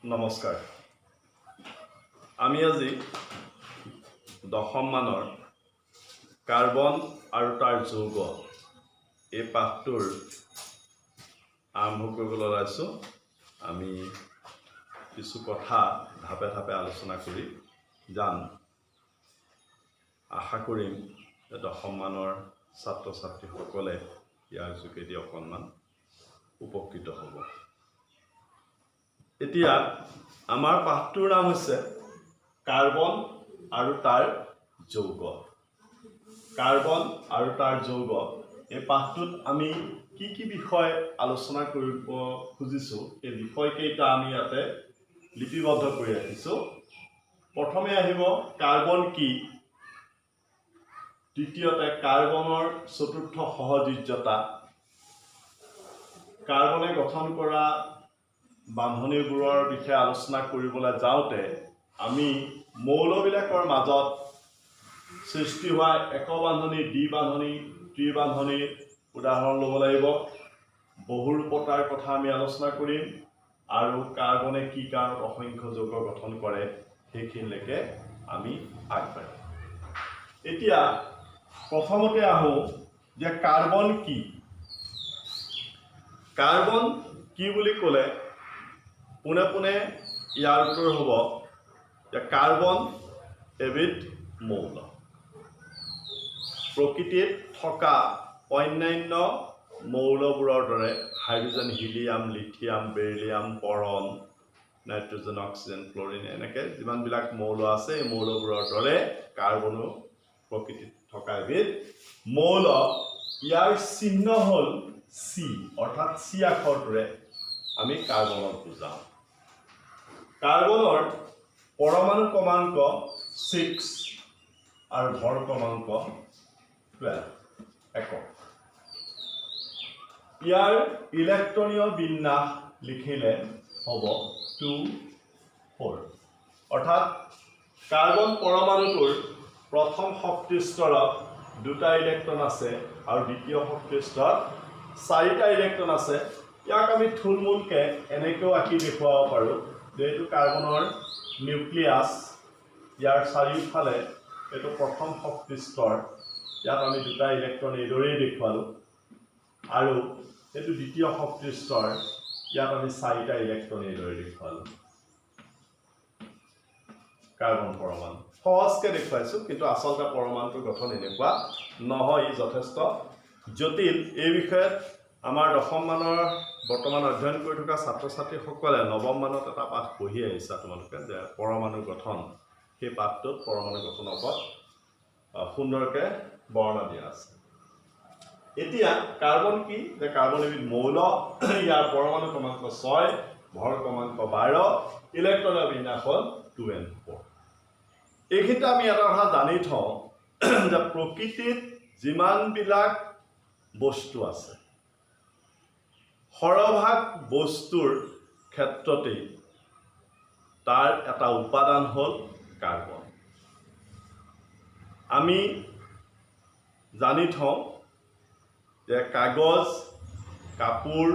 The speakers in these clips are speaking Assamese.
নমস্কাৰ। আমি আজি দশম মানৰ কাৰ্বন আৰু তাৰ যৌগ এই পাঠটোৰ আৰম্ভ কৰিবলৈ ওলাইছোঁ। আমি কিছু কথা ধাপে ধাপে আলোচনা কৰি যাম। আশা কৰিম যে দশম মানৰ ছাত্ৰ ছাত্ৰীসকলে ইয়াৰ যোগেদি অকণমান উপকৃত হ'ব। এতিয়া আমাৰ পাঠটোৰ নাম হৈছে কাৰ্বন আৰু তাৰ যৌগ। কাৰ্বন আৰু তাৰ যৌগ এই পাঠটোত আমি কি কি বিষয় আলোচনা কৰিব খুজিছোঁ এই বিষয়কেইটা আমি ইয়াতে লিপিবদ্ধ কৰি ৰাখিছোঁ। প্ৰথমে আহিব কাৰ্বন কি, দ্বিতীয়তে কাৰ্বনৰ চতুৰ্থ সহযোজ্যতা, কাৰ্বনে গঠন কৰা বান্ধনীবোৰৰ বিষয়ে আলোচনা কৰিবলৈ যাওঁতে আমি মৌলবিলাকৰ মাজত সৃষ্টি হোৱা একবান্ধনী, দ্বিবান্ধনী, ত্ৰিবান্ধনীৰ উদাহৰণ ল'ব লাগিব। বহুৰূপতাৰ কথা আমি আলোচনা কৰিম আৰু কাৰ্বনে কি কাৰণত অসংখ্য যৌগ গঠন কৰে সেইখিনিলৈকে আমি আগবাঢ়িম। এতিয়া প্ৰথমতে আহোঁ যে কাৰ্বন কি। কাৰ্বন কি বুলি ক'লে পোনে পোনে ইয়াৰ উত্তৰ হ'ব যে কাৰ্বন এবিধ মৌল। প্ৰকৃতিত থকা অন্যান্য মৌলবোৰৰ দৰে হাইড্ৰজেন, হিলিয়াম, লিথিয়াম, বেৰিলিয়াম, বৰণ, নাইট্ৰজেন, অক্সিজেন, ক্লৰিন এনেকৈ যিমানবিলাক মৌল আছে এই মৌলবোৰৰ দৰে কাৰ্বনো প্ৰকৃতিত থকা এবিধ মৌল। ইয়াৰ চিহ্ন হ'ল চি, অৰ্থাৎ চি আখৰটোৰে আমি কাৰ্বনক বুজাওঁ। কাৰ্বনৰ পৰমাণু ক্ৰমাংক 6 আৰু ভৰ ক্ৰমাংক 12 একক। ইয়াৰ ইলেক্ট্ৰনীয় বিন্যাস লিখিলে হ'ব 2 4, অৰ্থাৎ কাৰ্বন পৰমাণুটোৰ প্ৰথম শক্তি স্তৰত 2টা ইলেক্ট্ৰন আছে আৰু দ্বিতীয় শক্তি স্তৰত 4টা ইলেক্ট্ৰন আছে। ইয়াক আমি থুলমূলকৈ এনেকৈও আঁকি দেখুৱাব পাৰোঁ যে এইটো কাৰ্বনৰ নিউক্লিয়াছ, ইয়াৰ চাৰিওফালে এইটো প্ৰথম শক্তি স্তৰ, ইয়াত আমি 2টা ইলেক্ট্ৰন এইদৰেই দেখুৱালোঁ, আৰু এইটো দ্বিতীয় শক্তি স্তৰ, ইয়াত আমি 4টা ইলেক্ট্ৰন এইদৰে দেখুৱালোঁ। কাৰ্বন পৰমাণু সহজকৈ দেখুৱাইছোঁ, কিন্তু আচলতে পৰমাণুটোৰ গঠন এনেকুৱা নহয়, ই যথেষ্ট জটিল। এই বিষয়ত আমাৰ দশম মানৰ বৰ্তমান অধ্যয়ন কৰি থকা ছাত্ৰ ছাত্ৰীসকলে নৱম মানত এটা পাঠ পঢ়ি আহিছা তোমালোকে, যে পৰমাণুৰ গঠন। সেই পাঠটোত পৰমাণু গঠনৰ ওপৰত সুন্দৰকৈ বৰ্ণনা দিয়া আছে। এতিয়া কাৰ্বন কি, যে কাৰ্বন এবিধ মৌল। ইয়াৰ পৰমাণু ক্ৰমাংক 6, ভৰ ক্ৰমাংক 12, ইলেক্ট্ৰনৰ বিন্যাস হ'ল 2 and 4। এইখিনিতে আমি এটা কথা জানি থওঁ যে প্ৰকৃতিত যিমানবিলাক বস্তু আছে সৰহভাগ বস্তুৰ ক্ষেত্ৰতেই তাৰ এটা উপাদান হ'ল কাৰ্বন। আমি জানি থওঁ যে কাগজ, কাপোৰ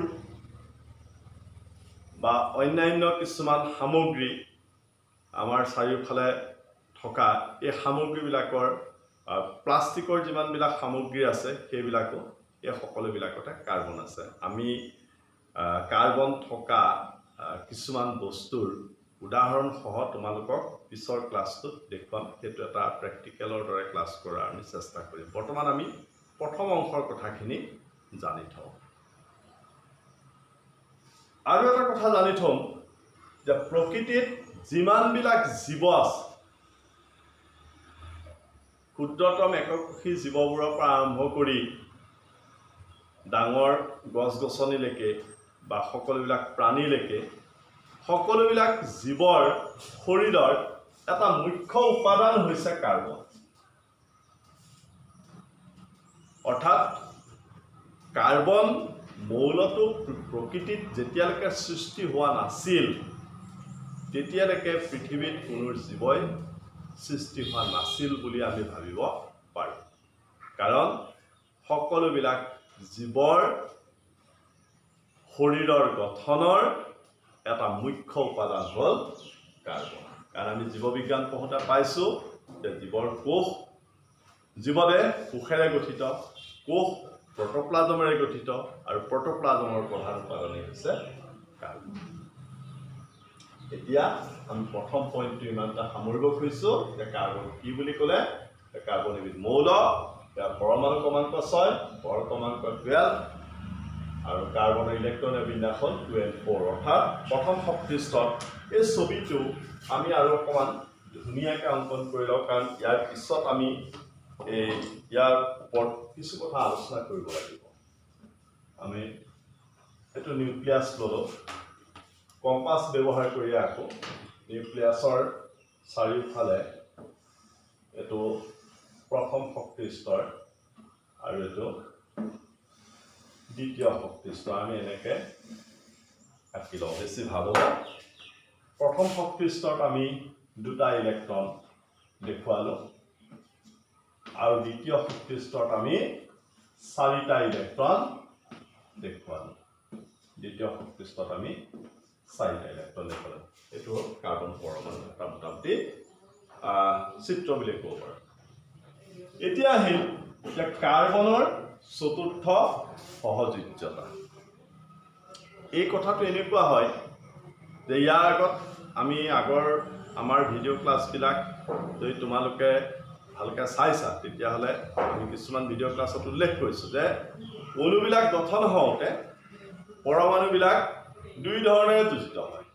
বা অন্যান্য কিছুমান সামগ্ৰী আমাৰ চাৰিওফালে থকা এই সামগ্ৰীবিলাকৰ প্লাষ্টিকৰ যিমানবিলাক সামগ্ৰী আছে সেইবিলাকো এই সকলোবিলাকতে কাৰ্বন আছে। আমি কাৰ্বন থকা কিছুমান বস্তুৰ উদাহৰণসহ তোমালোকক পিছৰ ক্লাছটোত দেখুৱাম। সেইটো এটা প্ৰেক্টিকেলৰ দৰে ক্লাছ কৰাৰ আমি চেষ্টা কৰিম। বৰ্তমান আমি প্ৰথম অংশৰ কথাখিনি জানি থওঁ। আৰু এটা কথা জানি থওঁ যে প্ৰকৃতিত যিমানবিলাক জীৱ আছে, ক্ষুদ্ৰতম এককোষী জীৱবোৰৰ পৰা আৰম্ভ কৰি ডাঙৰ গছ গছনিলৈকে বা সকলোবিলাক প্ৰাণীলৈকে, সকলোবিলাক জীৱৰ শৰীৰৰ এটা মুখ্য উপাদান হৈছে কাৰ্বন। অৰ্থাৎ কাৰ্বন মৌলটো প্ৰকৃতিত যেতিয়ালৈকে সৃষ্টি হোৱা নাছিল তেতিয়ালৈকে পৃথিৱীত কোনো জীৱই সৃষ্টি হোৱা নাছিল বুলি আমি ভাবিব পাৰোঁ। কাৰণ সকলোবিলাক জীৱৰ শৰীৰৰ গঠনৰ এটা মুখ্য উপাদান হ'ল কাৰ্বন। কাৰণ আমি জীৱবিজ্ঞান পঢ়োঁতে পাইছোঁ যে জীৱৰ কোষ, জীৱদেহ কোষেৰে গঠিত, কোষ প্ৰট'প্লাজমেৰে গঠিত, আৰু প্ৰট'প্লাজমৰ প্ৰধান উপাদানেই হৈছে কাৰ্বন। এতিয়া আমি প্ৰথম পইণ্টটো ইমানটা সামৰিব খুজিছোঁ যে কাৰ্বন কি বুলি ক'লে, কাৰ্বন এবিধ মৌল, ইয়াৰ পৰমাণু ক্ৰমাংক 6, ভৰ ক্ৰমাংক 12, আৰু কাৰ্বনৰ ইলেক্ট্ৰনৰ বিন্যাসন 2n4, অৰ্থাৎ প্ৰথম শক্তি স্তৰ। এই ছবিটো আমি আৰু অকণমান ধুনীয়াকৈ অংকন কৰি লওঁ, কাৰণ ইয়াৰ পিছত আমি ইয়াৰ ওপৰত কিছু কথা আলোচনা কৰিব লাগিব। আমি এইটো নিউক্লিয়াছ ল'লোঁ, কম্পাছ ব্যৱহাৰ কৰি ৰাখোঁ। নিউক্লিয়াছৰ চাৰিওফালে এইটো প্ৰথম শক্তি স্তৰ আৰু এইটো দ্বিতীয় শক্তি স্তৰ। আমি এনেকৈ আঁকি লওঁ, বেছি ভাল হ'ব। প্ৰথম শক্তি স্তৰত আমি 2টা ইলেক্ট্ৰন দেখুৱালোঁ, আৰু দ্বিতীয় শক্তি স্তৰত আমি 4টা ইলেক্ট্ৰন দেখুৱালোঁ। দ্বিতীয় শক্তি স্তৰত আমি 4টা ইলেক্ট্ৰন দেখুৱালোঁ। এইটো হ'ল কাৰ্বন পৰমাণু এটা মোটামুটি চিত্ৰ বুলি ক'ব পাৰোঁ। এতিয়া আহিল যে কাৰ্বনৰ চতুৰ্থ সহযোজ্যতা। এই কথাটো এনেকুৱা হয় যে ইয়াৰ আগত আমি আমাৰ ভিডিঅ' ক্লাছবিলাক যদি তোমালোকে ভালকৈ চাইছা, তেতিয়াহ'লে আমি কিছুমান ভিডিঅ' ক্লাছত উল্লেখ কৰিছোঁ যে অণুবিলাক গঠন হওঁতে পৰমাণুবিলাক 2 ধৰণেৰে যোজিত হয়,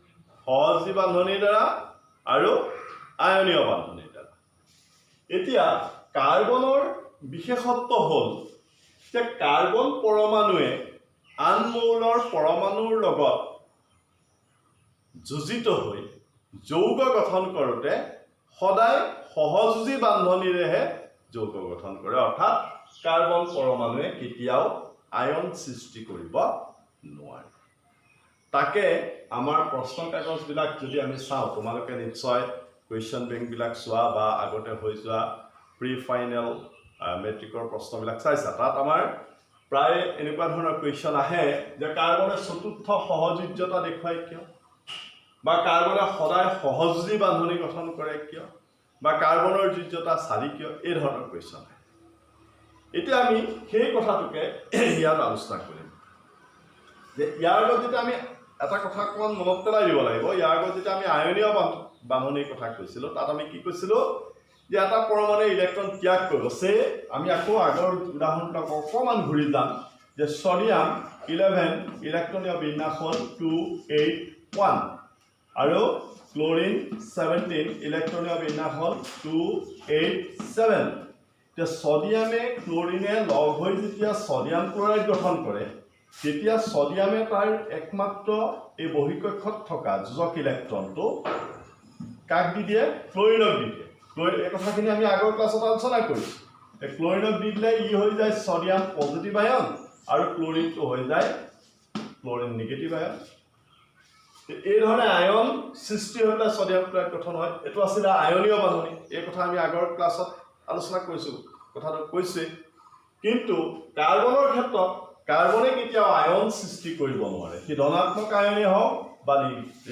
সহযোজী বান্ধনিৰ দ্বাৰা আৰু আয়নীয় বান্ধনিৰ দ্বাৰা। এতিয়া কাৰ্বনৰ বিশেষত্ব হ'ল যে কাৰ্বন পৰমাণুৱে আন মৌলৰ পৰমাণুৰ লগত যোজিত হৈ যৌগ গঠন কৰোঁতে সদায় সহযোজী বান্ধনিৰেহে যৌগ গঠন কৰে, অৰ্থাৎ কাৰ্বন পৰমাণুৱে কেতিয়াও আয়ন সৃষ্টি কৰিব নোৱাৰে। তাকে আমাৰ প্ৰশ্ন কাগজবিলাক যদি আমি চাওঁ, তোমালোকে নিশ্চয় কুৱেশ্যন বেংকবিলাক চোৱা বা আগতে হৈ যোৱা প্ৰি ফাইনেল মেট্ৰিকৰ প্ৰশ্নবিলাক চাইছা। তাত আমাৰ প্ৰায় এনেকুৱা ধৰণৰ কুৱেশ্যন আহে যে কাৰ্বনে চতুৰ্থ সহযোজ্যতা দেখুৱায় কিয়, বা কাৰ্বনে সদায় সহযোজী বান্ধনি গঠন কৰে কিয়, বা কাৰ্বনৰ যোজ্যতা 4 কিয়, এই ধৰণৰ কুৱেশ্যন আহে। এতিয়া আমি সেই কথাটোকে ইয়াত আলোচনা কৰিম যে ইয়াৰ আগত যেতিয়া আমি এটা কথা অকণমান মনত পেলাই দিব লাগিব। ইয়াৰ আগত যেতিয়া আমি আয়নীয় বান্ধনিৰ কথা কৈছিলোঁ, তাত আমি কি কৈছিলোঁ যে এটা পৰমাণুৱে ইলেক্ট্ৰন ত্যাগ কৰিব। আমি আকৌ আগৰ উদাহৰণবিলাক অকণমান ঘূৰি যাম যে ছডিয়াম 11 ইলেক্ট্ৰনীয় বিন্যাসন 281, আৰু ক্লৰিন 17 ইলেক্ট্ৰনীয় বিন্যাসন 287। এতিয়া ছডিয়ামে ক্লৰিনে লগ হৈ যেতিয়া ছডিয়াম ক্লৰাইড গঠন কৰে, তেতিয়া ছডিয়ামে তাৰ একমাত্ৰ এই বহিঃকক্ষত থকা যোজক ইলেক্ট্ৰনটো কাক দি দিয়ে? ক্লৰিনক দি দিয়ে। এই কথাখিনি আমি আগৰ ক্লাছত আলোচনা কৰিছোঁ। ক্লৰিনক দি দিলে ই হৈ যায় ছডিয়াম পজিটিভ আয়ন, আৰু ক্লৰিনটো হৈ যায় ক্লৰিন নিগেটিভ আয়ন। এই ধৰণে আয়ন সৃষ্টি হৈ পেলাই ছডিয়াম ক্লৰাইড গঠন হয়। এইটো আছিলে আয়নীয় বান্ধনি। এই কথা আমি আগৰ ক্লাছত আলোচনা কৰিছোঁ, কথাটো কৈছোৱেই। কিন্তু কাৰ্বনৰ ক্ষেত্ৰত কাৰ্বনে কেতিয়াও আয়ন সৃষ্টি কৰিব নোৱাৰে, সি ধনাত্মক আয়নেই হওক বা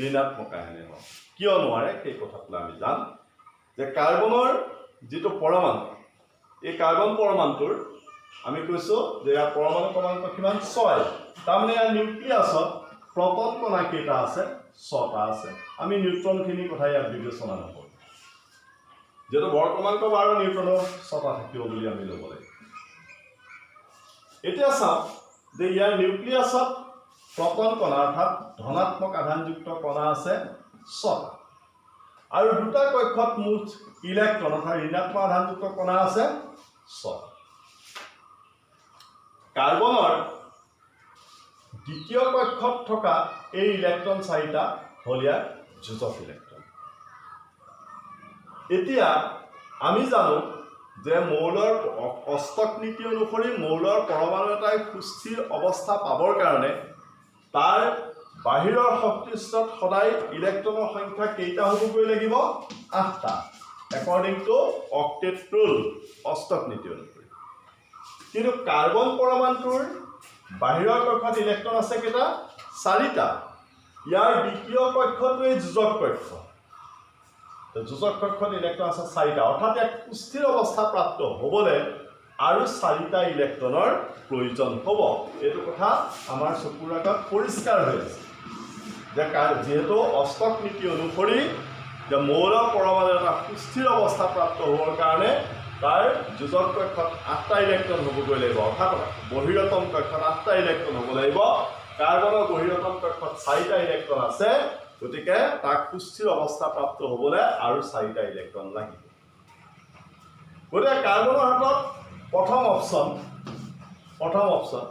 ঋণাত্মক আয়নেই হওক। কিয় নোৱাৰে সেই কথাটো আমি যাম যে কাৰ্বনৰ যিটো পৰমাণু, এই কাৰ্বন পৰমাণুটোৰ আমি কৈছোঁ যে ইয়াৰ পৰমাণু ক্ৰমাংক কিমান? 6। তাৰমানে ইয়াৰ নিউক্লিয়াছত প্ৰটন কণা কেইটা আছে? 6টা আছে। আমি নিউট্ৰনখিনিৰ কথা ইয়াত বিবেচনা নকৰোঁ, যিহেতু ভৰ ক্ৰমাংক 12, নিউট্ৰনৰ 6টা থাকিব বুলি আমি ল'ব লাগিব। এতিয়া চাওঁ যে ইয়াৰ নিউক্লিয়াছত প্ৰটন কণা অৰ্থাৎ ধনাত্মক আধানযুক্ত কণা আছে 6টা, আৰু 2টা কক্ষত মুঠ ইলেক্ট্ৰন অৰ্থাৎ ঋণাত্মক আধানযুক্ত কণা আছে 6টা। কাৰ্বনৰ দ্বিতীয় কক্ষত থকা এই ইলেক্ট্ৰন 4টা হ'ল ইয়াৰ যোজক ইলেক্ট্ৰন। এতিয়া আমি জানো যে মৌলৰ অষ্টক নীতি অনুসৰি মৌলৰ পৰমাণু এটাই সুস্থিৰ অৱস্থা পাবৰ কাৰণে তাৰ বাহিৰৰ শক্তি স্তৰত সদায় ইলেক্ট্ৰনৰ সংখ্যা কেইটা হ'বগৈ লাগিব? 8টা, একৰ্ডিং টু অক্টেট ৰুল, অষ্টক নীতি অনুসৰি। কিন্তু কাৰ্বন পৰমাণুটোৰ বাহিৰৰ কক্ষত ইলেক্ট্ৰন আছে কেইটা? 4টা। ইয়াৰ দ্বিতীয় কক্ষটোৱে যোজক কক্ষ যোজক কক্ষত ইলেক্ট্ৰন আছে 4টা অৰ্থাৎ এক সুস্থিৰ অৱস্থা প্ৰাপ্ত হ'বলৈ আৰু 4টা ইলেক্ট্ৰনৰ প্ৰয়োজন হ'ব এইটো কথা আমাৰ চকুৰ আগত পৰিষ্কাৰ হৈ আছে যে যেহেতু অষ্টক নীতি অনুসৰি যে মৌল পৰমাণু এটা সুস্থিৰ অৱস্থা প্ৰাপ্ত হ'বৰ কাৰণে তাৰ যোজক কক্ষত 8টা ইলেক্ট্ৰন হ'বগৈ লাগিব অৰ্থাৎ বহিৰতম কক্ষত 8টা ইলেক্ট্ৰন হ'ব লাগিব কাৰ্বনৰ বহিৰতম কক্ষত 4টা ইলেক্ট্ৰন আছে গতিকে তাক সুস্থিৰ অৱস্থা প্ৰাপ্ত হ'বলৈ আৰু 4টা ইলেক্ট্ৰন লাগিব গতিকে কাৰ্বনৰ হাতত প্ৰথম অপশ্যন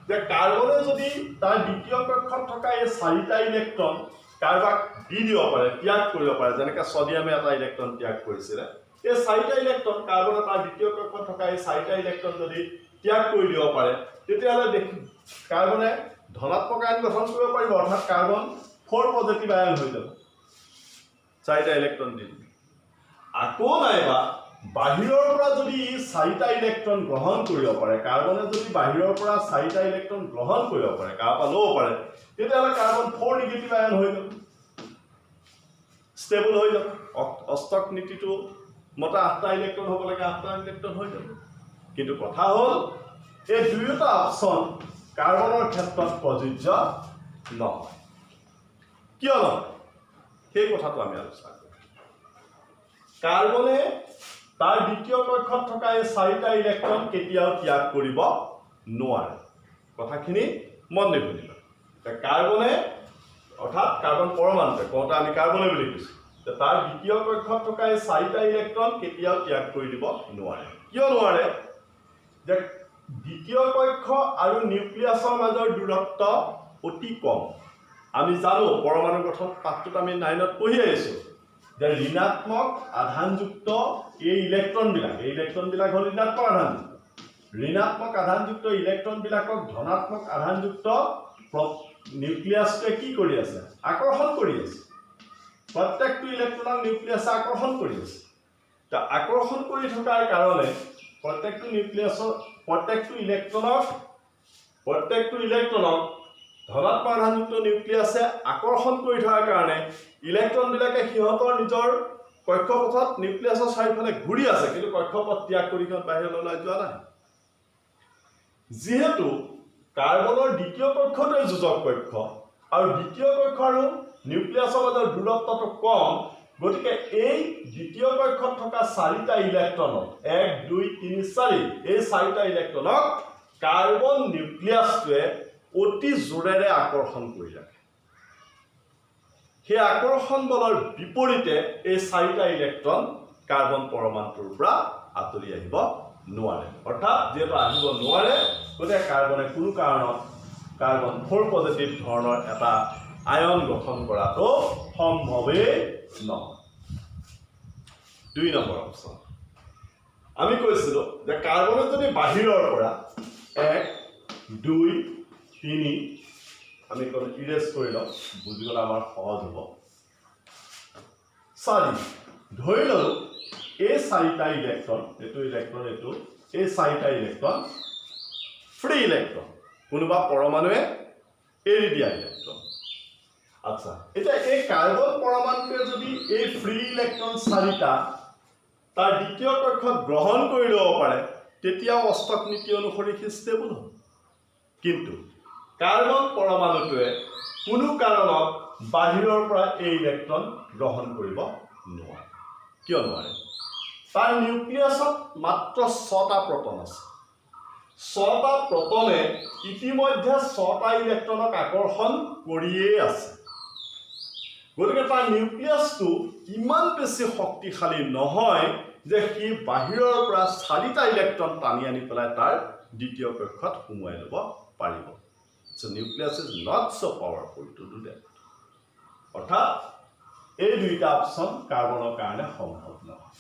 যে কাৰ্বনে যদি তাৰ দ্বিতীয় কক্ষত থকা এই 4টা ইলেক্ট্ৰন কাৰোবাক দি দিব পাৰে ত্যাগ কৰিব পাৰে যেনেকৈ ছডিয়ামে এটা ইলেক্ট্ৰন ত্যাগ কৰিছিলে এই 4টা ইলেক্ট্ৰন কাৰ্বনে তাৰ দ্বিতীয় কক্ষত থকা এই 4টা ইলেক্ট্ৰন যদি ত্যাগ কৰি দিব পাৰে তেতিয়াহ'লে কাৰ্বনে ধনাত্মক আয়ন গঠন কৰিব পাৰিব অৰ্থাৎ কাৰ্বন 4 পজিটিভ আয়ন হৈ যাব 4টা ইলেক্ট্ৰন দি আকৌ নাইবা বাহিৰৰ পৰা যদি 4টা ইলেক্ট্ৰন গ্ৰহণ কৰিব পাৰে কাৰ্বনে যদি বাহিৰৰ পৰা 4টা ইলেক্ট্ৰন গ্ৰহণ কৰিব পাৰে কাৰোবাৰ পৰা ল'ব পাৰে তেতিয়াহ'লে কাৰ্বন 4 নিগেটিভ আয়ন হৈ যাব ষ্টেবল হৈ যাব অষ্টক নীতিটো মতে 8টা ইলেক্ট্ৰন হ'ব লাগে 8টা ইলেক্ট্ৰন হৈ যাব কিন্তু কথা হ'ল এই দুয়োটা অপশ্যন কাৰ্বনৰ ক্ষেত্ৰত প্ৰযোজ্য নহয় কিয় নহয় সেই কথাটো আমি আলোচনা কৰিম কাৰ্বনে তাৰ দ্বিতীয় কক্ষত থকা এই 4টা ইলেক্ট্ৰন কেতিয়াও ত্যাগ কৰিব নোৱাৰে কথাখিনি মন দি শুনিবা কাৰ্বনে অৰ্থাৎ কাৰ্বন পৰমাণুতে কওঁতে আমি কাৰ্বনে বুলি কৈছোঁ যে তাৰ দ্বিতীয় কক্ষত থকা এই 4টা ইলেক্ট্ৰন কেতিয়াও ত্যাগ কৰি দিব নোৱাৰে কিয় নোৱাৰে যে দ্বিতীয় কক্ষ আৰু নিউক্লিয়াছৰ মাজৰ দূৰত্ব অতি কম আমি জানো পৰমাণু গঠন পাঠটোত আমি 9ত পঢ়ি আহিছোঁ যে ঋণাত্মক আধানযুক্ত এই ইলেক্ট্ৰনবিলাক হ'ল ঋণাত্মক আধানযুক্ত ইলেক্ট্ৰনবিলাকক ধনাত্মক আধানযুক্ত নিউক্লিয়াছটোৱে কি কৰি আছে আকৰ্ষণ কৰি আছে প্ৰত্যেকটো ইলেক্ট্ৰনক নিউক্লিয়াছে আকৰ্ষণ কৰি আছে আকৰ্ষণ কৰি থকাৰ কাৰণে প্ৰত্যেকটো ইলেক্ট্ৰনক ধনাত্মক আধানযুক্ত নিউক্লিয়াছে আকৰ্ষণ কৰি থকাৰ কাৰণে ইলেক্ট্ৰনবিলাকে সিহঁতৰ নিজৰ কক্ষপথত নিউক্লিয়াছৰ চাৰিওফালে ঘূৰি আছে কিন্তু কক্ষপথ ত্যাগ কৰি সিহঁত বাহিৰলৈ ওলাই যোৱা নাই যিহেতু কাৰ্বনৰ দ্বিতীয় কক্ষটোৱে যোজক কক্ষ আৰু দ্বিতীয় কক্ষ আৰু নিউক্লিয়াছৰ মাজৰ দূৰত্বটো কম গতিকে এই দ্বিতীয় কক্ষত থকা 4টা ইলেক্ট্ৰনক 1 2 3 4 এই 4টা ইলেক্ট্ৰনক কাৰ্বন নিউক্লিয়াছটোৱে অতি জোৰেৰে আকৰ্ষণ কৰি ৰাখে সেই আকৰ্ষণ বলৰ বিপৰীতে এই 4টা ইলেক্ট্ৰন কাৰ্বন পৰমাণুটোৰ পৰা আঁতৰি আহিব নোৱাৰে অৰ্থাৎ যেটা আহিব নোৱাৰে গতিকে কাৰ্বনে কোনো কাৰণত কাৰ্বন 4 পজিটিভ ধৰণৰ এটা আয়ন গঠন কৰাটো সম্ভৱেই নহয় 2 নম্বৰ অপশ্যন আমি কৈছিলোঁ যে কাৰ্বনে যদি বাহিৰৰ পৰা 1 2 3 আমি কোন ইৰেজ কৰি লওঁ বুজিবলৈ আমাৰ সহজ হ'ব 4 ধৰি লওঁ এই 4টা ইলেক্ট্ৰন এইটো এই 4টা ইলেক্ট্ৰন ফ্ৰী ইলেক্ট্ৰন কোনোবা পৰমাণুৱে এৰি দিয়া ইলেক্ট্ৰন আচ্ছা এটা এই কাৰ্বন পৰমাণুটোৱে যদি এই ফ্ৰী ইলেক্ট্ৰন 4টা তাৰ দ্বিতীয় কক্ষত গ্ৰহণ কৰি ল'ব পাৰে তেতিয়াও অষ্টক নীতি অনুসৰি সি ষ্টেবল হ'ব কিন্তু কাৰ্বন পৰমাণুটোৱে কোনো কাৰণত বাহিৰৰ পৰা এই ইলেক্ট্ৰন গ্ৰহণ কৰিব নোৱাৰে কিয় নোৱাৰে তাৰ নিউক্লিয়াছত মাত্ৰ 6টা প্ৰটন আছে 6টা প্ৰটনে ইতিমধ্যে 6টা ইলেক্ট্ৰনক আকৰ্ষণ কৰিয়েই আছে গতিকে তাৰ নিউক্লিয়াছটো ইমান বেছি শক্তিশালী নহয় যে সি বাহিৰৰ পৰা 4টা ইলেক্ট্ৰন টানি আনি পেলাই তাৰ দ্বিতীয় কক্ষত সোমোৱাই ল'ব পাৰিব So nucleus is not so powerful to do that. অৰ্থাৎ এই দুইটা অপশ্যন কাৰ্বনৰ কাৰণে সম্ভৱ নহয়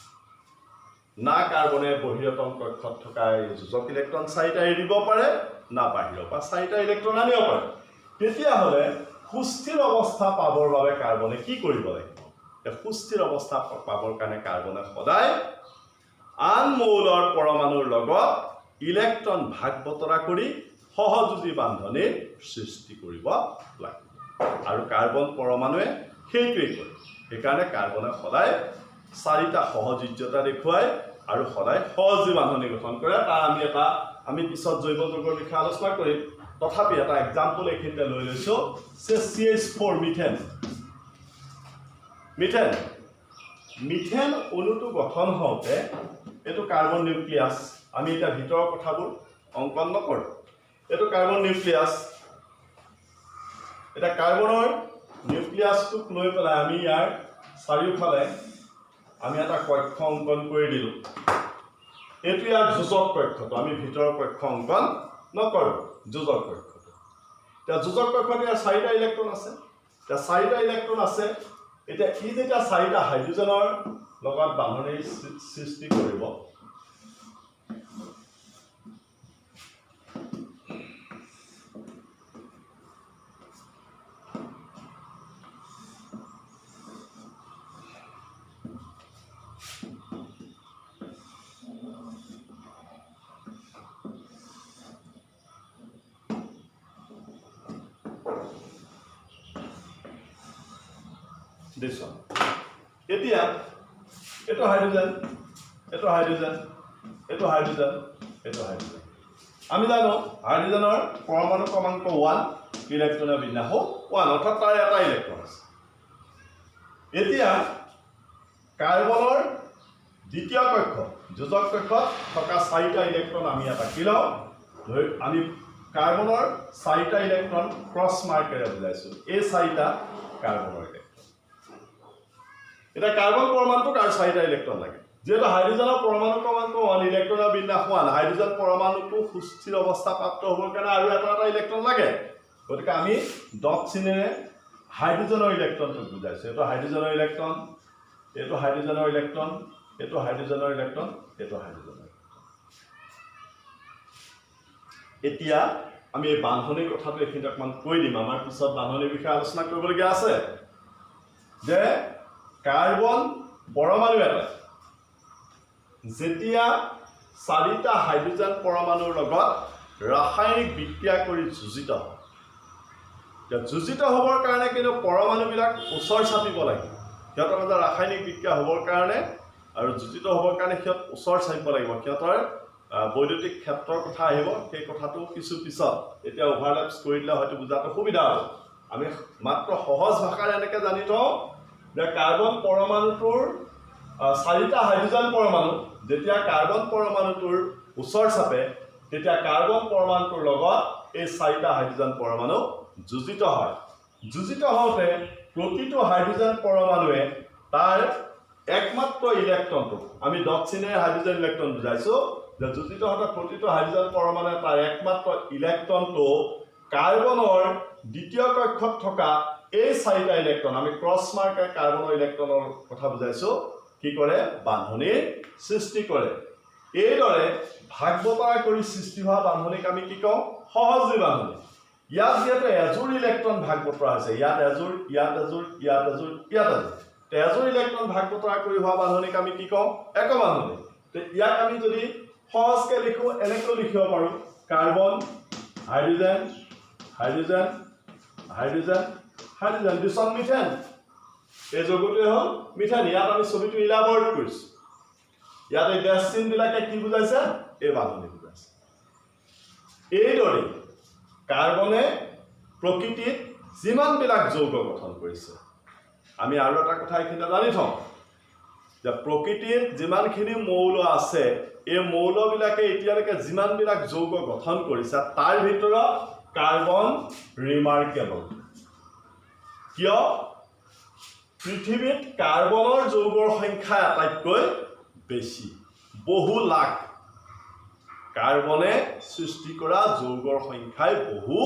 না কাৰ্বনে বহিৰতম কক্ষত থকা যোজক ইলেক্ট্ৰন 4টা এৰিব পাৰে না বাহিৰৰ পৰা 4টা ইলেক্ট্ৰন আনিব পাৰে তেতিয়াহ'লে সুস্থিৰ অৱস্থা পাবৰ বাবে কাৰ্বনে কি কৰিব লাগিব সুস্থিৰ অৱস্থা পাবৰ কাৰণে কাৰ্বনে সদায় আন মৌলৰ পৰমাণুৰ লগত ইলেক্ট্ৰন ভাগ বতৰা কৰি সহযোজী বান্ধনীৰ সৃষ্টি কৰিব লাগিব আৰু কাৰ্বন পৰমাণুৱে সেইটোৱে কৰে সেইকাৰণে কাৰ্বনে সদায় চাৰিটা সহযোজ্যতা দেখুৱায় আৰু সদায় সহজীৱ বান্ধনি গঠন কৰে তাৰ আমি পিছত জৈৱ যৌগৰ বিষয়ে আলোচনা কৰিম তথাপি এটা এক্সাম্পল এইখিনিতে লৈ লৈছোঁ CH4 মিথেন অণুটো গঠন হওঁতে এইটো কাৰ্বন নিউক্লিয়াছ আমি এতিয়া ভিতৰৰ কথাবোৰ অংকন নকৰোঁ এইটো কাৰ্বন নিউক্লিয়াছ এটা কাৰ্বনৰ নিউক্লিয়াছটোক লৈ পেলাই আমি ইয়াৰ চাৰিওফালে আমি এটা কক্ষ অংকন কৰি দিলোঁ এইটো ইয়াৰ যোজক কক্ষটো আমি ভিতৰৰ কক্ষ অংকন নকৰোঁ যোজক কক্ষটো এতিয়া যোজক কক্ষত ইয়াৰ চাৰিটা ইলেক্ট্ৰন আছে এতিয়া চাৰিটা ইলেক্ট্ৰন আছে এতিয়া ই যেতিয়া চাৰিটা হাইড্ৰজেনৰ লগত বান্ধনি সৃষ্টি কৰিব this one এতিয়া এটো হাইড্ৰোজেন আমি জানো হাইড্ৰোজেনৰ পৰমাণু ক্ৰমাংক 1 ইলেক্ট্ৰনৰ বিন্যাস 1 অৰ্থাৎ তাৰ এটা ইলেক্ট্ৰন আছে এতিয়া কাৰ্বনৰ দ্বিতীয় কক্ষ যোজক কক্ষত থকা চাৰিটা ইলেক্ট্ৰন আমি এটা কি লওঁ আমি কাৰ্বনৰ চাৰিটা ইলেক্ট্ৰন ক্ৰছ মাৰ্কেৰে বুজাইছো এই চাৰিটা কাৰ্বনৰ এটা কাৰ্বন পৰমাণুক আৰু চাৰিটা ইলেক্ট্ৰন লাগে যেহেতু হাইড্ৰোজেনৰ পৰমাণু ক্ৰমাংক 1 ইলেক্ট্ৰনৰ বিন্যাস 1 হাইড্ৰোজেন পৰমাণুটো সুস্থিৰ অৱস্থা প্ৰাপ্ত হ'বৰ কাৰণে আৰু এটা ইলেক্ট্ৰন লাগে গতিকে আমি ডট চিনেৰে হাইড্ৰোজেনৰ ইলেক্ট্ৰনটো বুজাইছো এইটো হাইড্ৰোজেনৰ ইলেক্ট্ৰন এইটো হাইড্ৰোজেনৰ ইলেক্ট্ৰন এইটো হাইড্ৰোজেনৰ ইলেক্ট্ৰন এইটো হাইড্ৰোজেনৰ এতিয়া আমি এই বান্ধনিৰ কথাটো এখিনিতে অকমান কৈ দিম আমাৰ পিছত বান্ধনিৰ বিষয়ে আলোচনা কৰিবলগীয়া আছে যে কাৰ্বন পৰমাণু এটা যেতিয়া চাৰিটা হাইড্ৰোজেন পৰমাণুৰ লগত ৰাসায়নিক বিক্ৰিয়া কৰি যুজিত হয় যুজিত হ'বৰ কাৰণে কিন্তু পৰমাণুবিলাক ওচৰ চাপিব লাগে সিহঁতৰ মাজত ৰাসায়নিক বিক্ৰিয়া হ'বৰ কাৰণে আৰু যুজিত হ'বৰ কাৰণে সিহঁত ওচৰ চাপিব লাগিব সিহঁতৰ বৈদ্যুতিক ক্ষেত্ৰৰ কথা আহিব সেই কথাটো কিছু পিছত এতিয়া অভাৰলেপছ কৰি দিলে হয়তো বুজাটো সুবিধা হ'ব আমি মাত্ৰ সহজ ভাষাৰে এনেকৈ জানি থওঁ যে কাৰ্বন পৰমাণুটোৰ চাৰিটা হাইড্ৰোজেন পৰমাণু যেতিয়া কাৰ্বন পৰমাণুটোৰ ওচৰ চাপে তেতিয়া কাৰ্বন পৰমাণুটোৰ লগত এই চাৰিটা হাইড্ৰোজেন পৰমাণু যুজিত হয় যুজিত হওঁতে প্ৰতিটো হাইড্ৰোজেন পৰমাণুৱে তাৰ একমাত্ৰ ইলেক্ট্ৰনটো আমি ডট চিনেৰে হাইড্ৰোজেন ইলেক্ট্ৰন বুজাইছো যে যুজিত হওঁতে প্ৰতিটো হাইড্ৰোজেন পৰমাণুৱে তাৰ একমাত্ৰ ইলেক্ট্ৰনটো কাৰ্বনৰ দ্বিতীয় কক্ষত থকা এই চাৰিটা ইলেক্ট্ৰন আমি ক্ৰছ মাৰ্কে কাৰ্বনৰ ইলেক্ট্ৰনৰ কথা বুজাইছো কি কৰে বান্ধনিৰ সৃষ্টি কৰে এইদৰে ভাগ বতৰা কৰি সৃষ্টি হোৱা বান্ধনিক আমি কি কওঁ সহজীৱ বান্ধনি ইয়াত যেহেতু এজোৰ ইলেক্ট্ৰন ভাগ বতৰা হৈছে ইয়াত এজোৰ ইয়াত এজোৰ ইয়াত এজোৰ ইয়াত এজোৰ এজোৰ ইলেক্ট্ৰন ভাগ বতৰা কৰি হোৱা বান্ধনিক আমি কি কওঁ এক বান্ধনি ইয়াক আমি যদি সহজকৈ লিখো এনেকৈ লিখিব পাৰোঁ carbon hydrogen hydrogen hydrogen hydrogen this on methane এই যৌগটোৱে হ'ল মিথেন ইয়াত আমি ছবিটো ইলাবৰেট কৰিছোঁ ইয়াত এই ডেছ চিনবিলাকে কি বুজাইছে এই বান্ধনি বুজাইছে এইদৰে কাৰ্বনে প্ৰকৃতিত যিমানবিলাক যৌগ গঠন কৰিছে আমি আৰু এটা কথা এইখিনিতে জানি থওঁ যে প্ৰকৃতিত যিমানখিনি মৌল আছে এই মৌলবিলাকে এতিয়ালৈকে যিমানবিলাক যৌগ গঠন কৰিছে তাৰ ভিতৰত কাৰ্বন ৰিমাৰ্কেবল কিয় পৃথিৱীত কাৰ্বনৰ যৌগৰ সংখ্যা আটাইতকৈ বেছি বহু লাখ কাৰ্বনে সৃষ্টি কৰা যৌগৰ সংখ্যাই বহু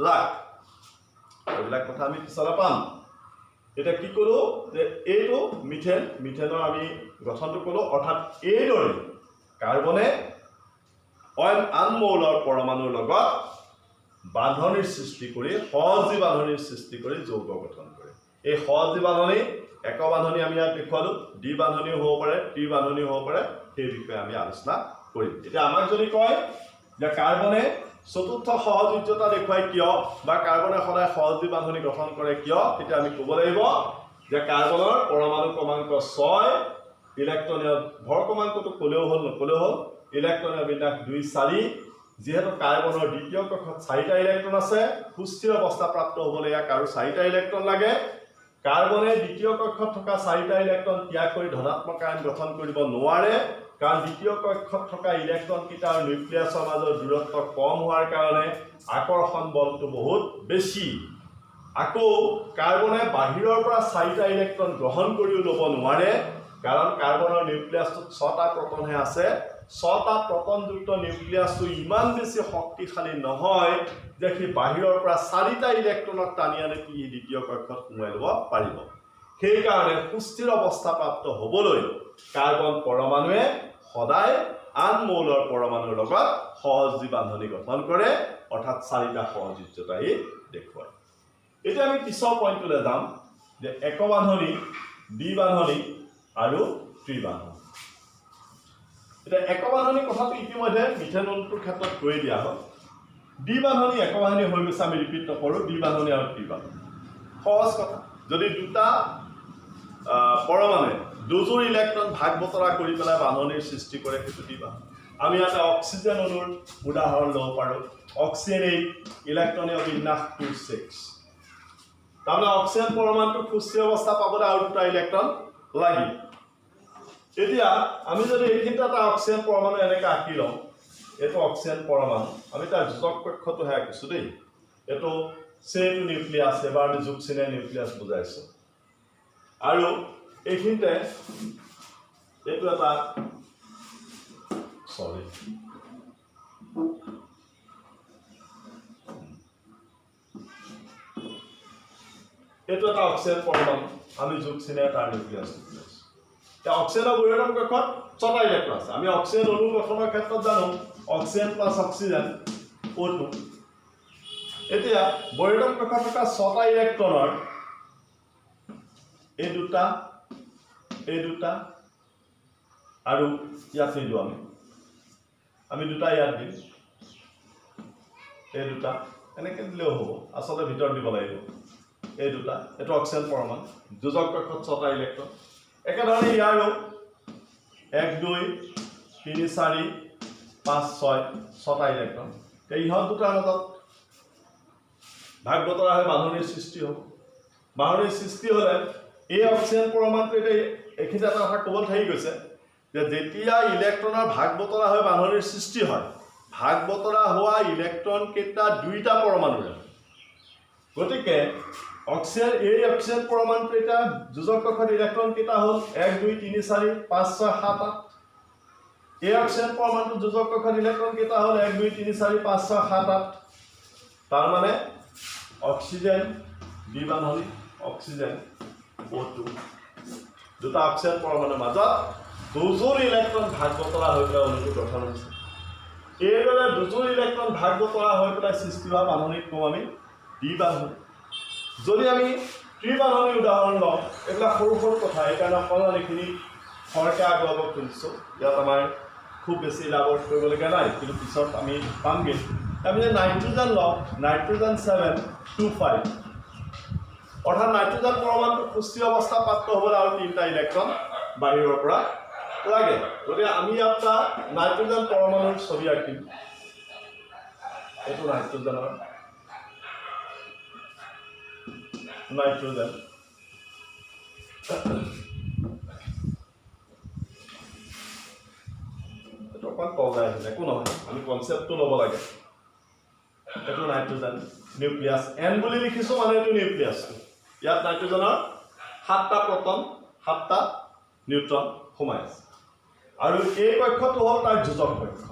লাখ এইবিলাক কথা আমি পিছলৈ পাম এটা কি কৰো যে এইটো মিথেনৰ আমি গঠনটো কৰো অৰ্থাৎ এইদৰে কাৰ্বনে আন মৌলৰ পৰমাণুৰ লগত বান্ধনিৰ সৃষ্টি কৰি সহজীৱ বান্ধনিৰ সৃষ্টি কৰি যৌগ গঠন কৰে এই সহজীৱ বান্ধনি এক বান্ধনি আমি ইয়াত দেখুৱালো দ্বি বান্ধনিও হ'ব পাৰে ত্ৰি বান্ধনিও হ'ব পাৰে সেই বিষয়ে আমি আলোচনা কৰিম এতিয়া আমাক যদি কয় যে কাৰ্বনে চতুৰ্থ সহযোগ্যতা দেখুৱাই কিয় বা কাৰ্বনে সদায় সহজ দ্বিবান্ধনি গঠন কৰে কিয় তেতিয়া আমি ক'ব লাগিব যে কাৰ্বনৰ পৰমাণু ক্ৰমাংক 6 ইলেক্ট্ৰনীয় ভৰ ক্ৰমাংকটো ক'লেও হ'ল নক'লেও হ'ল ইলেক্ট্ৰনীয় বিন্যাস 2 4 যেহেতু কাৰ্বনৰ দ্বিতীয় কক্ষত 4টা ইলেক্ট্ৰন আছে সুস্থিৰ অৱস্থা প্ৰাপ্ত হ'বলৈ ইয়াক আৰু 4টা ইলেক্ট্ৰন লাগে কাৰ্বনে দ্বিতীয় কক্ষত থকা 4টা ইলেক্ট্ৰন ত্যাগ কৰি ধনাত্মক আয়ন গঠন কৰিব নোৱাৰে কাৰণ দ্বিতীয় কক্ষত থকা ইলেক্ট্ৰন কিটা আৰু নিউক্লিয়াছৰ মাজৰ দূৰত্ব কম হোৱাৰ কাৰণে আকৰ্ষণ বলটো বহুত বেছি আকৌ কাৰ্বনে বাহিৰৰ পৰা 4টা ইলেক্ট্ৰন গ্ৰহণ কৰিও ল'ব নোৱাৰে কাৰণ কাৰ্বনৰ নিউক্লিয়াছটোত 6টা প্ৰটনহে আছে 6টা প্ৰটনযুক্ত নিউক্লিয়াছটো ইমান বেছি শক্তিশালী নহয় যে সি বাহিৰৰ পৰা 4টা ইলেক্ট্ৰনক টানি আনি সি দ্বিতীয় কক্ষত সোমাই ল'ব পাৰিব সেই কাৰণে সুস্থিৰ অৱস্থা প্ৰাপ্ত হ'বলৈ কাৰ্বন পৰমাণুৱে সদায় আন মৌলৰ পৰমাণুৰ লগত সহজ দ্বিবান্ধনি গঠন কৰে অৰ্থাৎ 4টা সহযোগ্যতা ই দেখুৱায় এতিয়া আমি পিছৰ পইণ্টলৈ যাম যে একবান্ধনি দ্বিবান্ধনি আৰু ত্ৰিবান্ধনি এটা একবান্ধনি কথাটো ইতিমধ্যে মিথেনলটোৰ ক্ষেত্ৰত কৈ দিয়া হ'ল দ্বিবান্ধনি একবান্ধনি হৈ গৈছে আমি ৰিপিট নকৰোঁ দ্বিবান্ধনি আৰু ত্ৰিবান্ধনি সহজ কথা যদি দুটা পৰমাণুৱে দুজোৰ ইলেক্ট্ৰন ভাগ বতৰা কৰি পেলাই বান্ধনিৰ সৃষ্টি কৰে সেইটো দ্বিবান্ধনি আমি ইয়াতে অক্সিজেন অণুৰ উদাহৰণ ল'ব পাৰোঁ অক্সিজেন 8 ইলেক্ট্ৰনীয় বিন্যাস 26 তাৰমানে অক্সিজেন পৰমাণুটো সুস্থিৰ অৱস্থা পাবলৈ আৰু দুটা ইলেক্ট্ৰন লাগিব এতিয়া আমি যদি এইখিনিতে এটা অক্সিজেন পৰমাণু এনেকৈ আঁকি লওঁ এইটো অক্সিজেন পৰমাণু আমি তাৰ যোজক কক্ষটোহে আঁকিছোঁ দেই এইটো চেইন নিউক্লিয়াছ এবাৰ আমি যোগ চিনে নিউক্লিয়াছ বুজাইছোঁ আৰু এইখিনিতে এইটো এটা সৰি এইটো এটা অক্সিজেন পৰমাণু আমি যোগ চিনে তাৰ নিউক্লিয়াছ অক্সিজেনৰ বৈৰতম কক্ষত 6টা ইলেক্ট্ৰন আছে আমি অক্সিজেন অণু গঠনৰ ক্ষেত্ৰত জানো অক্সিজেন প্লাছ অক্সিজেন O2 এতিয়া বৈৰতম কক্ষত থকা 6টা ইলেক্ট্ৰনৰ এই দুটা আৰু ইয়াত নিদিওঁ আমি দুটা ইয়াত দিম এই দুটা এনেকৈ দিলেও হ'ব আচলতে ভিতৰত দিব লাগিব এই দুটা এইটো অক্সিজেন পৰমাণু যোজক কক্ষত 6টা ইলেক্ট্ৰন একেধৰণে ইয়াৰো 1 2 3 4 5 6 6টা ইলেক্ট্ৰন ইহঁত দুটাৰ মাজত ভাগ বতৰা হৈ বান্ধনিৰ সৃষ্টি হ'ব বান্ধনিৰ সৃষ্টি হ'লে এই অক্সিজেন পৰমাণুটো এতিয়া এইখিনিতে এটা কথা ক'বলৈ থাকি গৈছে যে যেতিয়া ইলেক্ট্ৰনৰ ভাগ বতৰা হৈ বান্ধনিৰ সৃষ্টি হয় ভাগ বতৰা হোৱা ইলেক্ট্ৰন কেইটা দুইটা পৰমাণুৰে গতিকে অক্সিজেন এই অক্সিজেন পৰমাণুটো এটা যোজক কক্ষত ইলেক্ট্ৰন কেইটা হ'ল 1 2 3 4 5 6 7 8 এই অক্সিজেন পৰমাণুটো যোজক কক্ষত ইলেক্ট্ৰন কেইটা হ'ল 1 2 3 4 5 6 7 8 তাৰ মানে অক্সিজেন দ্বিবান্ধনি অক্সিজেন O2 দুটা অক্সিজেন পৰমাণুৰ মাজত দুজোৰ ইলেক্ট্ৰন ভাগ বতৰা হৈ পেলাই অণুটো গঠন হৈছে এইদৰে দুজোৰ ইলেক্ট্ৰন ভাগ বতৰা হৈ পেলাই সৃষ্টি হোৱা বান্ধনিক কওঁ আমি দ্বিবান্ধনি যদি আমি ত্ৰিবান্ধনি উদাহৰণ লওঁ এইবিলাক সৰু সৰু কথা এইকাৰণে অকণমান এইখিনি সৰকৈ আগুৱাব খুজিছোঁ ইয়াত আমাৰ খুব বেছি ইলাবৰেট কৰিবলগীয়া নাই কিন্তু পিছত আমি পামগৈ আমি যে নাইট্ৰজেন লওঁ নাইট্ৰজেন 725 অৰ্থাৎ নাইট্ৰজেন পৰমাণুটো সুস্থিৰ অৱস্থা প্ৰাপ্ত হ'বলৈ আৰু 3টা ইলেক্ট্ৰন বাহিৰৰ পৰা লাগে গতিকে আমি ইয়াত নাইট্ৰজেন পৰমাণুৰ ছবি আঁকিম এইটো নাইট্ৰজেনৰ নাইট্ৰজেন এইটো অকণমান তললৈ আহিলে একো নহয় আমি কনচেপ্টটো ল'ব লাগে এইটো নাইট্ৰজেন নিউক্লিয়াছ N বুলি লিখিছোঁ মানে এইটো নিউক্লিয়াছটো ইয়াত নাইট্ৰজেনৰ 7টা প্ৰটন 7টা নিউট্ৰন সোমাই আছে আৰু এই কক্ষটো হ'ল তাৰ যোজক কক্ষ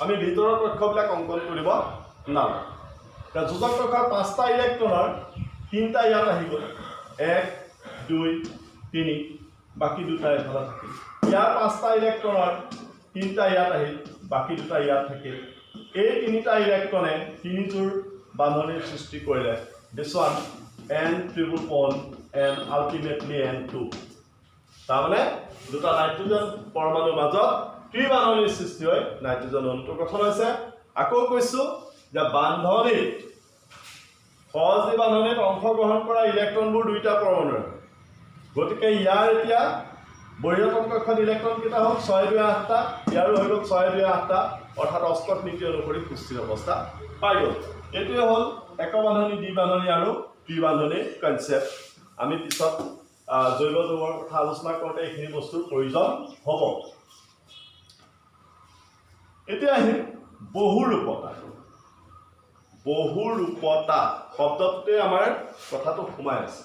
আমি ভিতৰৰ কক্ষবিলাক অংকন কৰিব নালাগে এতিয়া যোজক কক্ষৰ 5টা ইলেক্ট্ৰনৰ 3টা ইয়াত আহি গ'ল 1 2 3 বাকী দুটা এফালে থাকিল ইয়াৰ 5টা ইলেক্ট্ৰনৰ 3টা ইয়াত আহিল বাকী দুটা ইয়াত থাকিল এই 3টা ইলেক্ট্ৰনে 3যোৰ বান্ধনিৰ সৃষ্টি কৰিলে this one N triple bond and ultimately N2 তাৰমানে দুটা নাইট্ৰজেন পৰমাণুৰ মাজত ত্ৰিবান্ধনিৰ সৃষ্টি হৈ নাইট্ৰজেন অণুটো গঠন হৈছে আকৌ কৈছোঁ যে বান্ধনীত সহজী বান্ধনীত অংশগ্ৰহণ কৰা ইলেক্ট্ৰনবোৰ দুইটা পৰমাণুৰ গতিকে ইয়াৰ এতিয়া বহিৰাগত কক্ষত ইলেক্ট্ৰন কেইটা হ'ল 6 2 8টা ইয়াৰো হৈ গ'ল 6 2 8টা অৰ্থাৎ অস্কট নীতি অনুসৰি সুস্থিৰ অৱস্থা পাই গ'ল এইটোৱে হ'ল একবান্ধনী দ্বিবান্ধনী আৰু ত্ৰিবান্ধনী কনচেপ্ট আমি পিছত জৈৱ যৌগৰ কথা আলোচনা কৰোঁতে এইখিনি বস্তুৰ প্ৰয়োজন হ'ব এতিয়া আহিম বহুৰূপতা শব্দটোতে আমাৰ কথাটো সোমাই আছে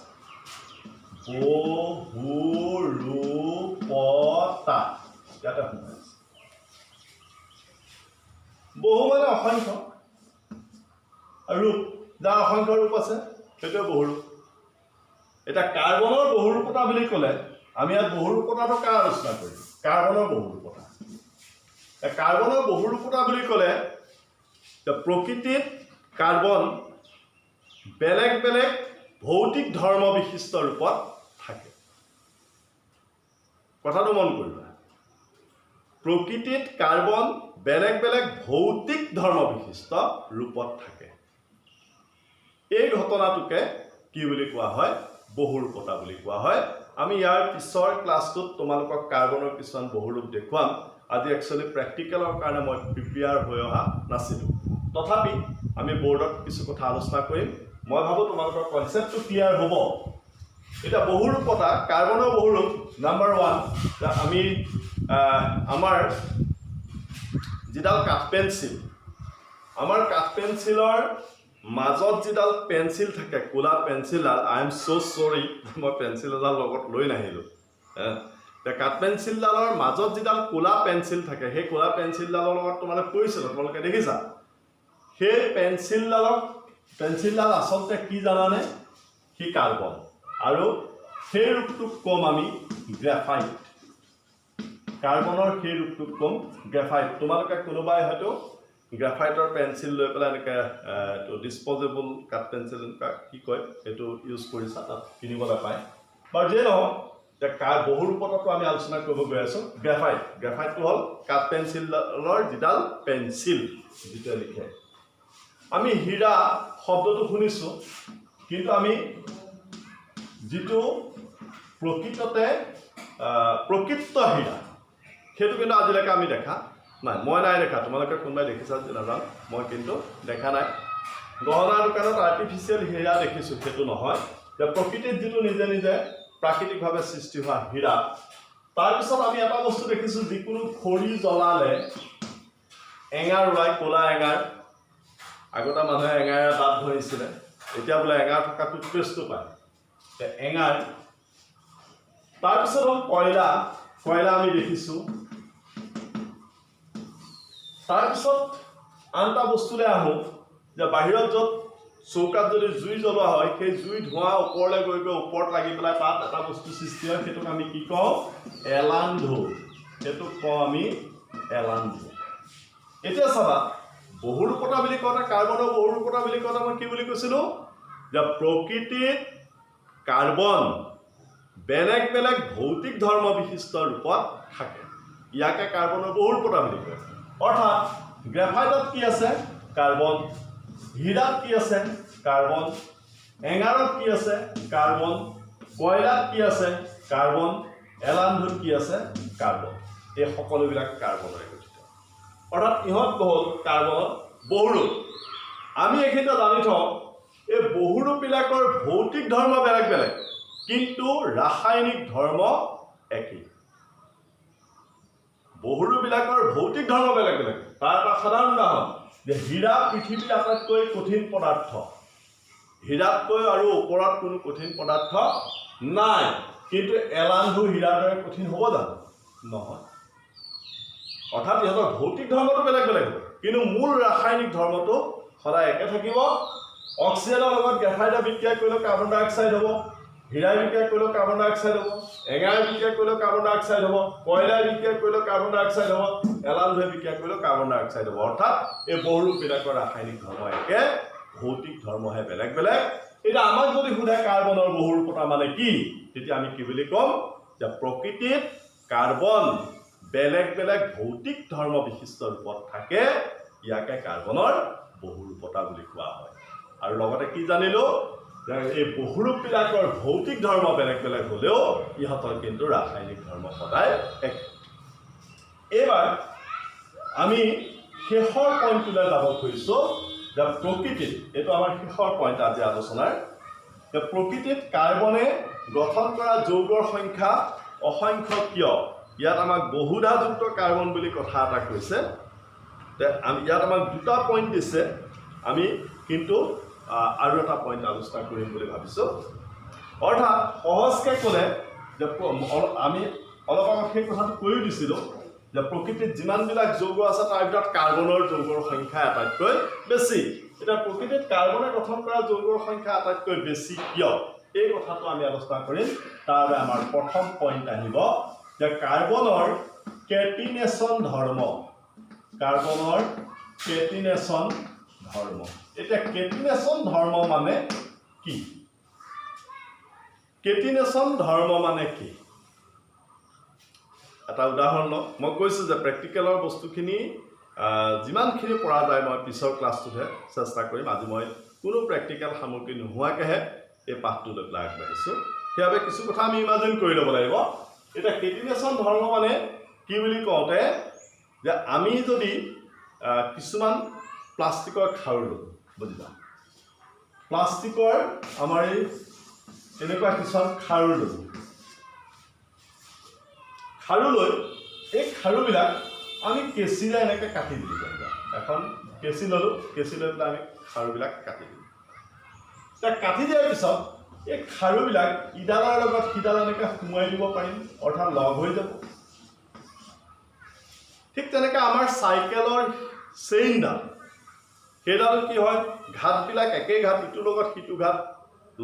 বহুৰূপতা ইয়াতে সোমাই আছে বহু মানে অসংখ্য ৰূপ যাৰ অসংখ্য ৰূপ আছে সেইটোৱে বহুৰূপ এতিয়া কাৰ্বনৰ বহুৰূপতা বুলি ক'লে আমি ইয়াত বহুৰূপতাটো কাৰ আলোচনা কৰিম কাৰ্বনৰ বহুৰূপতা কাৰ্বনৰ বহুৰূপতা বুলি ক'লে প্ৰকৃতিত কাৰ্বন বেলেগ বেলেগ ভৌতিক ধৰ্ম বিশিষ্ট ৰূপত থাকে কথাটো মন কৰিবা প্ৰকৃতিত কাৰ্বন বেলেগ বেলেগ ভৌতিক ধৰ্ম বিশিষ্ট ৰূপত থাকে এই ঘটনাটোকে কি বুলি কোৱা হয় বহুৰূপতা বুলি কোৱা হয় আমি ইয়াৰ পিছৰ ক্লাছটোত তোমালোকক কাৰ্বনৰ কিছুমান বহুৰূপ দেখুৱাম আজি একচুৱেলি প্ৰেক্টিকেলৰ কাৰণে মই প্ৰিপেয়াৰ হৈ অহা নাছিলোঁ তথাপি আমি বোৰ্ডত কিছু কথা আলোচনা কৰিম মই ভাবোঁ তোমালোকৰ কনচেপ্টটো ক্লিয়াৰ হ'ব এটা বহুৰূপতা কাৰ্বনৰ বহুৰূপ নাম্বাৰ 1 আমি আমাৰ যিডাল কাঠ পেন্সিল আমাৰ কাঠ পেন্সিলৰ মাজত যিডাল পেন্সিল থাকে কোলা পেন্সিলডাল আই এম সো সৰি মই পেন্সিল এডাল লগত লৈ নাহিলোঁ কাঠ পেন্সিলডালৰ মাজত যিডাল কোলা পেন্সিল থাকে সেই কোলা পেন্সিলডালৰ লগত তোমালোকে কৰিছিলা তোমালোকে দেখিছা সেই পেন্সিলডাল আচলতে কি জানানে সি কাৰ্বন আৰু সেই ৰূপটোক ক'ম আমি গ্ৰেফাইট কাৰ্বনৰ সেই ৰূপটোক ক'ম গ্ৰেফাইট তোমালোকে কোনোবাই হয়তো গ্ৰেফাইটৰ পেন্সিল লৈ পেলাই এনেকৈ এইটো ডিছপ'জেবল কাঠ পেন্সিল কি কয় সেইটো ইউজ কৰিছা তাত কিনিবলৈ পায় বাৰু যিয়ে নহওক এতিয়া বহুৰূপতাটো আমি আলোচনা কৰিব গৈ আছোঁ গ্ৰেফাইটটো হ'ল কাঠ পেন্সিলৰ যিডাল পেন্সিল যিটোৱে লিখে আমি হীৰা শব্দটো শুনিছোঁ কিন্তু আমি যিটো প্ৰকৃততে প্ৰকৃত হীৰা সেইটো কিন্তু আজিলৈকে আমি দেখা নাই মই নাই দেখা তোমালোকে কোনোবাই দেখিছা যে নাজানো মই কিন্তু দেখা নাই গহনা দোকানত আৰ্টিফিচিয়েল হীৰা দেখিছোঁ সেইটো নহয় যে প্ৰকৃতিত যিটো নিজে নিজে প্ৰাকৃতিকভাৱে সৃষ্টি হোৱা হীৰা তাৰপিছত আমি এটা বস্তু দেখিছোঁ যিকোনো খৰি জ্বলালে এঙাৰ ওলাই ক'লা এঙাৰ আগতে মানুহে এঙাৰে দাঁত ধৰিছিলে এতিয়া বোলে এঙাৰ থকা টুথপেষ্টটো পায় এঙাৰ তাৰপিছত হ'ল কয়লা আমি দেখিছোঁ তাৰপিছত আন এটা বস্তুলৈ আহোঁ যে বাহিৰত য'ত চৌকাত যদি জুই জ্বলোৱা হয় সেই জুই ধোঁৱা ওপৰলৈ গৈ ওপৰত লাগি পেলাই তাত এটা বস্তু সৃষ্টি হয় সেইটোক আমি কি কওঁ এলান্ধু সেইটোক কওঁ আমি এলান্ধু এতিয়া চাবা বহুৰূপতা বুলি কওঁতে কাৰ্বনৰ বহুৰূপতা বুলি কওঁতে মই কি বুলি কৈছিলোঁ যে প্ৰকৃতিত কাৰ্বন বেলেগ বেলেগ ভৌতিক ধৰ্ম বিশিষ্ট ৰূপত থাকে ইয়াকে কাৰ্বনৰ বহুৰূপতা বুলি কয় অৰ্থাৎ গ্ৰেফাইটত কি আছে কাৰ্বন হীৰাত কি আছে কাৰ্বন এঙাৰত কি আছে কাৰ্বন কয়লাত কি আছে কাৰ্বন এলান্ধুত কি আছে কাৰ্বন এই সকলোবিলাক কাৰ্বনৰে গঠিত অৰ্থাৎ ইহঁত হ'ল কাৰ্বনৰ বহুৰূপ আমি এইখিনিতে জানি থওঁ এই বহুৰূপবিলাকৰ ভৌতিক ধৰ্ম বেলেগ বেলেগ কিন্তু ৰাসায়নিক ধৰ্ম একেই বহুৰূপবিলাকৰ ভৌতিক ধৰ্ম বেলেগ বেলেগ তাৰ এটা সাধাৰণ উদাহৰণ যে হীৰা পৃথিৱীৰ আটাইতকৈ কঠিন পদাৰ্থ হীৰাতকৈ আৰু ওপৰত কোনো কঠিন পদাৰ্থ নাই কিন্তু এলান্ধু হীৰাৰ দৰে কঠিন হ'ব জানো নহয় অৰ্থাৎ ইহঁতৰ ভৌতিক ধৰ্মটো বেলেগ বেলেগ হ'ব কিন্তু মূল ৰাসায়নিক ধৰ্মটো সদায় একে থাকিব অক্সিজেনৰ লগত গ্ৰেফাইটে বিক্ৰিয়া কৰিলেও কাৰ্বন ডাই অক্সাইড হ'ব হীৰাই বিক্ৰিয়া কৰিলেও কাৰ্বন ডাই অক্সাইড হ'ব এঙাৰে বিক্ৰিয়া কৰিলেও কাৰ্বন ডাই অক্সাইড হ'ব কয়লাই বিক্ৰিয়া কৰিলেও কাৰ্বন ডাই অক্সাইড হ'ব এলান্ধুৱে বিক্ৰিয়া কৰিলেও কাৰ্বন ডাই অক্সাইড হ'ব অৰ্থাৎ এই বহুৰূপবিলাকৰ ৰাসায়নিক ধৰ্ম একে ভৌতিক ধৰ্মহে বেলেগ বেলেগ এতিয়া আমাক যদি সোধে কাৰ্বনৰ বহুৰূপতা মানে কি তেতিয়া আমি কি বুলি ক'ম যে প্ৰকৃতিত কাৰ্বন বেলেগ বেলেগ ভৌতিক ধৰ্ম বিশিষ্ট ৰূপত থাকে ইয়াকে কাৰ্বনৰ বহুৰূপতা বুলি কোৱা হয় আৰু লগতে কি জানিলো যে এই বহুৰূপবিলাকৰ ভৌতিক ধৰ্ম বেলেগ বেলেগ হ'লেও ইহঁতৰ কিন্তু ৰাসায়নিক ধৰ্ম সদায় এক এবাৰ আমি শেষৰ পইণ্টটোলৈ যাব খুজিছোঁ যে প্ৰকৃতিত এইটো আমাৰ শেষৰ পইণ্ট আজি আলোচনাৰ যে প্ৰকৃতিত কাৰ্বনে গঠন কৰা যৌগৰ সংখ্যা অসংখ্য কিয় ইয়াত আমাক বহুধাযুক্ত কাৰ্বন বুলি কথা এটা কৈছে ইয়াত আমাক দুটা পইণ্ট দিছে আমি কিন্তু আৰু এটা পইণ্ট আলোচনা কৰিম বুলি ভাবিছোঁ অৰ্থাৎ সহজকৈ ক'লে যে আমি অলপ আগত সেই কথাটো কৈও দিছিলোঁ যে প্ৰকৃতিত যিমানবিলাক যৌগ আছে তাৰ ভিতৰত কাৰ্বনৰ যৌগৰ সংখ্যা আটাইতকৈ বেছি এতিয়া প্ৰকৃতিত কাৰ্বনে গঠন কৰা যৌগৰ সংখ্যা আটাইতকৈ বেছি কিয় এই কথাটো আমি আলোচনা কৰিম তাৰ বাবে আমাৰ প্ৰথম পইণ্ট আহিব যে কাৰ্বনৰ কেটিনেশ্যন ধৰ্ম এতিয়া কেটিনেশ্যন ধৰ্ম মানে কি কেটিনেশ্যন ধৰ্ম মানে কি এটা উদাহৰণ লওক মই কৈছোঁ যে প্ৰেক্টিকেলৰ বস্তুখিনি যিমানখিনি পৰা যায় মই পিছৰ ক্লাছটোতহে চেষ্টা কৰিম আজি মই কোনো প্ৰেক্টিকেল সামগ্ৰী নোহোৱাকৈহে এই পাঠটো লৈ পেলাই আগবাঢ়িছোঁ সেইবাবে কিছু কথা আমি ইমাজিন কৰি ল'ব লাগিব এতিয়া কেটিনেশ্যন ধৰ্ম মানে কি বুলি কওঁতে যে আমি যদি কিছুমান প্লাষ্টিকৰ খাৰু ল'লোঁ বুজিবা প্লাষ্টিকৰ আমাৰ এই এনেকুৱা কিছুমান খাৰু ল'লোঁ খাৰু লৈ এই খাৰুবিলাক আমি কেঁচিৰে এনেকৈ কাটি দিলোঁ যেনিবা এখন কেঁচি ল'লোঁ কেঁচি লৈ পেলাই আমি খাৰুবিলাক কাটি দিলোঁ এতিয়া কাটি দিয়াৰ পিছত এই খাৰুবিলাক ইডালৰ লগত সিডাল এনেকৈ সোমোৱাই দিব পাৰিম অৰ্থাৎ লগ হৈ যাব ঠিক তেনেকৈ আমাৰ চাইকেলৰ চেইনডাল সেইডাল কি হয় ঘাটবিলাক একেই ঘাট ইটোৰ লগত সিটো ঘাট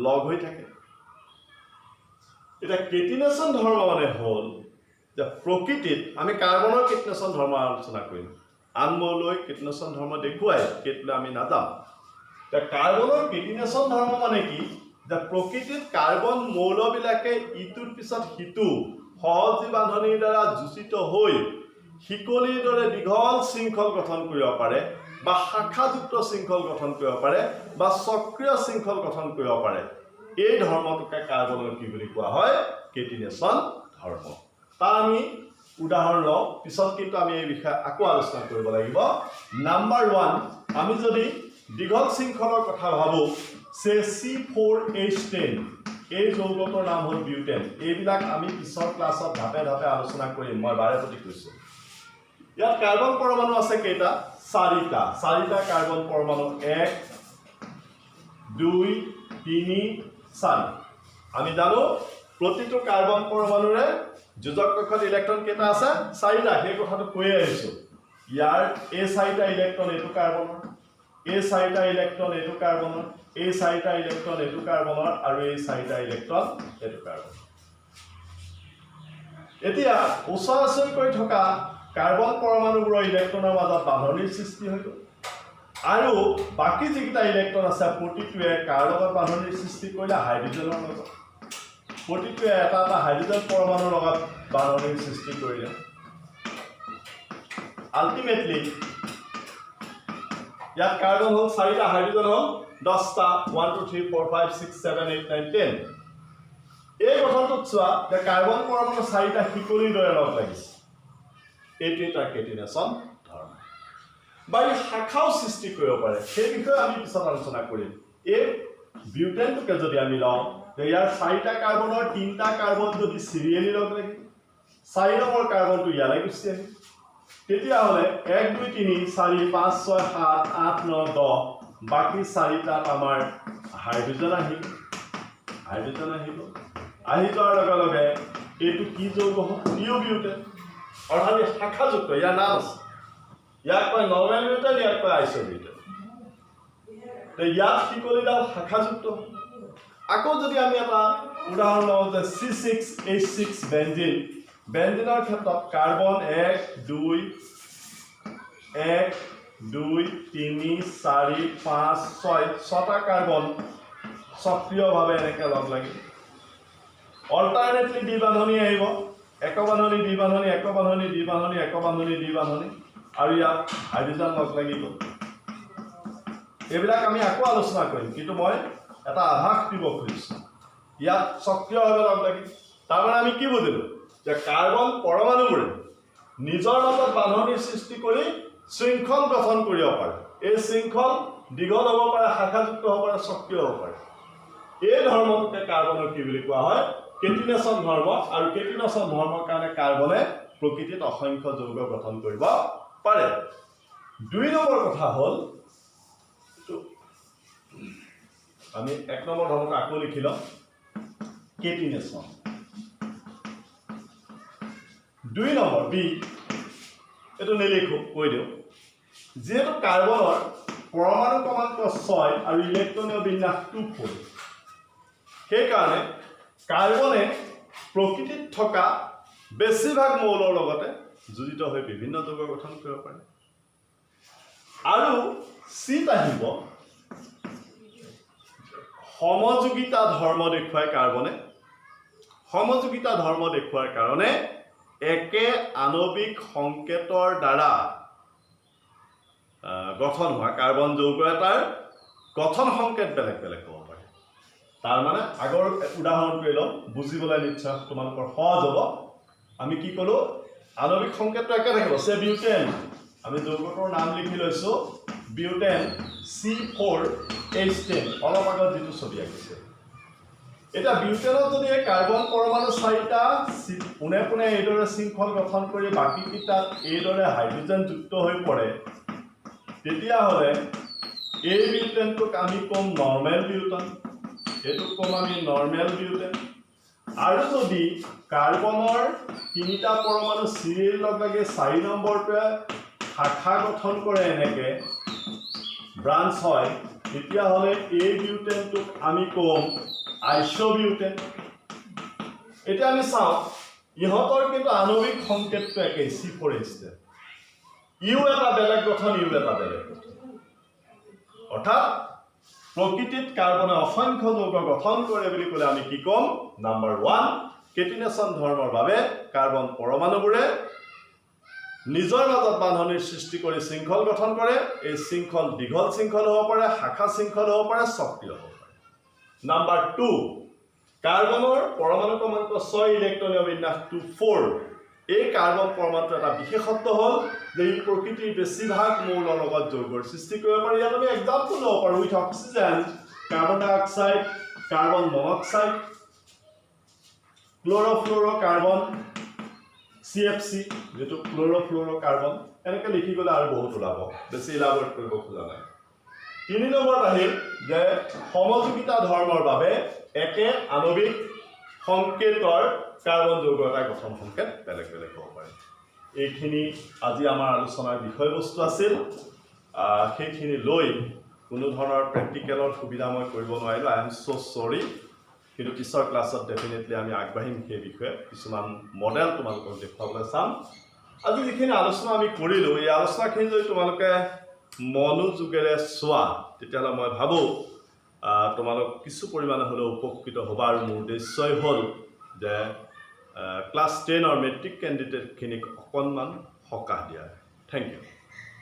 লগ হৈ থাকে এতিয়া কেটিনেশ্যন ধৰ্ম মানে হ'ল যে প্ৰকৃতিত আমি কাৰ্বনৰ কেটিনেশ্যন ধৰ্ম আলোচনা কৰিম আনমৌলৈ কেটিনেশ্যন ধৰ্ম দেখুৱাই সেইটোলৈ আমি নাযাম এতিয়া কাৰ্বনৰ কেটিনেশ্যন ধৰ্ম মানে কি যে প্ৰকৃতিত কাৰ্বন মৌলবিলাকে ইটোৰ পিছত সিটো সহজী বান্ধনিৰ দ্বাৰা যোচিত হৈ শিকলিৰ দৰে দীঘল শৃংখল গঠন কৰিব পাৰে বা শাখাযুক্ত শৃংখল গঠন কৰিব পাৰে বা চক্ৰীয় শৃংখল গঠন কৰিব পাৰে এই ধৰ্মটোকে কাৰ্বনৰ কি বুলি কোৱা হয় কেটিনেশ্যন ধৰ্ম তাৰ আমি উদাহৰণ লওঁ পিছত কিন্তু আমি এই বিষয়ে আকৌ আলোচনা কৰিব লাগিব নাম্বাৰ 1 আমি যদি দীঘল শৃংখলৰ কথা ভাবোঁ C4H10 এই যৌগটোৰ নাম হ'ল বিউটেন এইবিলাক আমি পিছৰ ক্লাছত ধাপে ধাপে আলোচনা কৰিম মই বাৰে প্ৰতি কৈছোঁ ইয়াত কাৰ্বন পৰমাণু আছে কেইটা চাৰিটা কাৰ্বন পৰমাণু 1 2 3 4 আমি জানো প্ৰতিটো কাৰ্বন পৰমাণুৰে যোজক কক্ষত ইলেক্ট্ৰন কেইটা আছে 4টা সেই কথাটো কৈয়ে আহিছোঁ ইয়াৰ এই 4টা ইলেক্ট্ৰন এইটো কাৰ্বনৰ এই 4টা ইলেক্ট্ৰন এইটো কাৰ্বনৰ এই 4টা ইলেক্ট্ৰন এইটো কাৰ্বনৰ আৰু এই 4টা ইলেক্ট্ৰন এইটো কাৰ্বন এতিয়া ওচৰাওচৰি কৰি থকা কাৰ্বন পৰমাণুবোৰৰ ইলেক্ট্ৰনৰ মাজত বান্ধনিৰ সৃষ্টি হৈ গ'ল আৰু বাকী যিকেইটা ইলেক্ট্ৰন আছে প্ৰতিটোৱে কাৰ লগত বান্ধনিৰ সৃষ্টি কৰিলে হাইড্ৰজেনৰ লগত প্ৰতিটোৱে এটা এটা হাইড্ৰজেন পৰমাণুৰ লগত বান্ধনিৰ সৃষ্টি কৰিলে আল্টিমেটলি ইয়াত কাৰ্বন হ'ল 4টা হাইড্ৰজেন হ'ল 10টা 1 2 3 4 5 6 7 8 9 10 এই গঠনটোত চোৱা যে কাৰ্বন পৰমাণু 4টা শিকলিৰ দৰে লগ লাগিছে এইটোৱে তাৰ কেটিনেশ্যন ধৰ্ম বা ই শাখাও সৃষ্টি কৰিব পাৰে সেই বিষয়ে আমি পিছত আলোচনা কৰিম এই বিউটেনটোকে যদি আমি লওঁ যে ইয়াৰ 4টা কাৰ্বনৰ 3টা কাৰ্বন যদি চিৰিয়েলি লগ লাগি 4 নম্বৰ কাৰ্বনটো ইয়ালৈ গুচি আহিল তেতিয়াহ'লে 1 2 3 4 5 6 7 8 9 10 বাকী 4টাত আমাৰ হাইড্ৰজেন আহিব আহি যোৱাৰ লগে লগে এইটো কি যৌগ হ'ব নিউবিউটেন অৰ্থাৎ শাখাযুক্ত ইয়াৰ নাম আছে ইয়াক কয় নৰ্মেল বিউটেন ইয়াক কয় আইচোবিউটেন ইয়াত শিকলিডাল শাখাযুক্ত আকৌ যদি আমি এটা উদাহৰণ লওঁ যে C6H6 বেঞ্জিনৰ ক্ষেত্ৰত কাৰ্বন 1 2 3 4 5 6টা কাৰ্বন সক্ৰিয়ভাৱে এনেকৈ লগ লাগি অল্টাৰনেটলি দ্বিবান্ধনি আহিব একবান্ধনি দ্বিবান্ধনি একবান্ধনি দ্বিবান্ধনি একবান্ধনি দ্বিবান্ধনি আৰু ইয়াত হাইড্ৰোজেন লগ লাগি গ'ল এইবিলাক আমি আকৌ আলোচনা কৰিম কিন্তু মই এটা আভাস দিব খুজিছোঁ ইয়াত সক্ৰিয়ভাৱে লগ লাগি তাৰমানে আমি কি বুজিলোঁ যে কাৰ্বন পৰমাণুবোৰে নিজৰ মাজত বান্ধনিৰ সৃষ্টি কৰি শৃংখল গঠন কৰিব পাৰে এই শৃংখল দীঘল হ'ব পাৰে শাখাযুক্ত হ'ব পাৰে সক্ৰিয় হ'ব পাৰে এই ধৰ্মটোকে কাৰ্বনৰ কি বুলি কোৱা হয় কেটিনেশ্যন ধৰ্ম আৰু কেটিনেশ্যন ধৰ্মৰ কাৰণে কাৰ্বনে প্ৰকৃতিত অসংখ্য যৌগ গঠন কৰিব পাৰে 2 নম্বৰ কথা হ'ল আমি 1 নম্বৰ ধৰ্মটো আকৌ লিখি লওঁ কেটিনেশ্যন 2 নম্বৰ বি এটো নিলিখো কৈ দিওঁ যেহেতু কাৰ্বনৰ পৰমাণু ক্ৰমাংক 6 আৰু ইলেক্ট্ৰনীয় বিন্যাস 24 সেই কাৰণে কাৰ্বনে প্ৰকৃতিত থকা বেছিভাগ মৌলৰ লগতে জড়িত হৈ বিভিন্ন যৌগ গঠন কৰিব পাৰে আৰু চিত আহিব সমযোগিতা ধৰ্ম দেখুৱাই কাৰ্বনে সমযোগিতা ধৰ্ম দেখুৱাৰ কাৰণে একে আণবিক সংকেতৰ দ্বাৰা গঠন হোৱা কাৰ্বন যৌগ এটাৰ গঠন সংকেত বেলেগ বেলেগ হ'ব পাৰে তাৰ মানে আগৰ উদাহৰণ কৰি লওঁ বুজিবলৈ নিশ্চয় তোমালোকৰ সহজ হ'ব আমি কি ক'লো আণবিক সংকেতটো একে থাকিব সে বিউটেন আমি যৌগটোৰ নাম লিখি লৈছোঁ বিউটেন C4H10 অলপ আগত যিটো ছবি আঁকিছে এটা বিউটেনত যদি কাৰ্বন পৰমাণু 4টা পুনে পুনে এইদৰে শৃংখল গঠন কৰি বাকীকেইটাত এইদৰে হাইড্ৰোজেন যুক্ত হৈ পৰে তেতিয়াহ'লে এই বিউটেনটোক আমি কম নৰ্মেল বিউটেন এইটোক কম আমি নৰ্মেল বিউটেন আৰু যদি কাৰ্বনৰ 3টা পৰমাণু চিৰিৰ লগ লাগি 4 নম্বৰটোৱে শাখা গঠন কৰে এনেকে ব্ৰাঞ্চ হয় তেতিয়াহ'লে এই বিউটেনটোক আমি কম আইসোবিউটেন এটা আমি চাওঁ ইহঁতৰ কিন্তু আণবিক সংকেতটো একেই C4H10 ইউ এটা বেলেগ গঠন ইউ এটা বেলেগ গঠন অৰ্থাৎ প্ৰকৃতিত কাৰ্বনে অসংখ্য যৌগ গঠন কৰে বুলি ক'লে আমি কি ক'ম নাম্বাৰ 1 কেটিনেশ্যন ধৰ্মৰ বাবে কাৰ্বন পৰমাণুবোৰে নিজৰ মাজত বান্ধনিৰ সৃষ্টি কৰি শৃংখল গঠন কৰে এই শৃংখল দীঘল শৃংখল হ'ব পাৰে শাখা শৃংখল হ'ব পাৰে সক্ৰিয় হ'ব পাৰে নাম্বাৰ 2 কাৰ্বনৰ পৰমাণু ক্ৰমাংক 6 ইলেক্ট্ৰনীয় বিন্যাস 24 এই কাৰ্বন পৰমাণুৰ এটা বিশেষত্ব হ'ল যে ই প্ৰকৃতিৰ বেছিভাগ মৌলৰ লগত যৌগৰ সৃষ্টি কৰিব পাৰে ইয়াত আমি এক্সাম্পল ল'ব পাৰোঁ with oxygen carbon dioxide carbon monoxide chlorofluorocarbon CFC যেটো ক্ল'ৰ'ফ্ল'ৰ'কাৰ্বন এনেকৈ লিখি গ'লে আৰু বহুত ওলাব বেছি ইলাবৰেট কৰিব খোজা নাই 3 নম্বৰত আহিল যে সমযোগিতা ধৰ্মৰ বাবে একে আণবিক সংকেতৰ কাৰ্বন যৌগ এটা গঠন সংকেত বেলেগ বেলেগ হ'ব পাৰে এইখিনি আজি আমাৰ আলোচনাৰ বিষয়বস্তু আছিল সেইখিনি লৈ কোনো ধৰণৰ প্ৰেক্টিকেলৰ সুবিধা মই কৰিব নোৱাৰিলোঁ আই এম সো সৰি কিন্তু পিছৰ ক্লাছত ডেফিনেটলি আমি আগবাঢ়িম সেই বিষয়ে কিছুমান মডেল তোমালোকক দেখুৱাবলৈ চাম আজি যিখিনি আলোচনা আমি কৰিলোঁ এই আলোচনাখিনি যদি তোমালোকে মনোযোগেৰে চোৱা তেতিয়াহ'লে মই ভাবোঁ তোমালোক কিছু পৰিমাণে হ'লেও উপকৃত হ'বা আৰু মোৰ উদ্দেশ্যই হ'ল যে ক্লাছ 10ৰ মেট্ৰিক কেণ্ডিডেটখিনিক অকণমান সকাহ দিয়া থেংক ইউ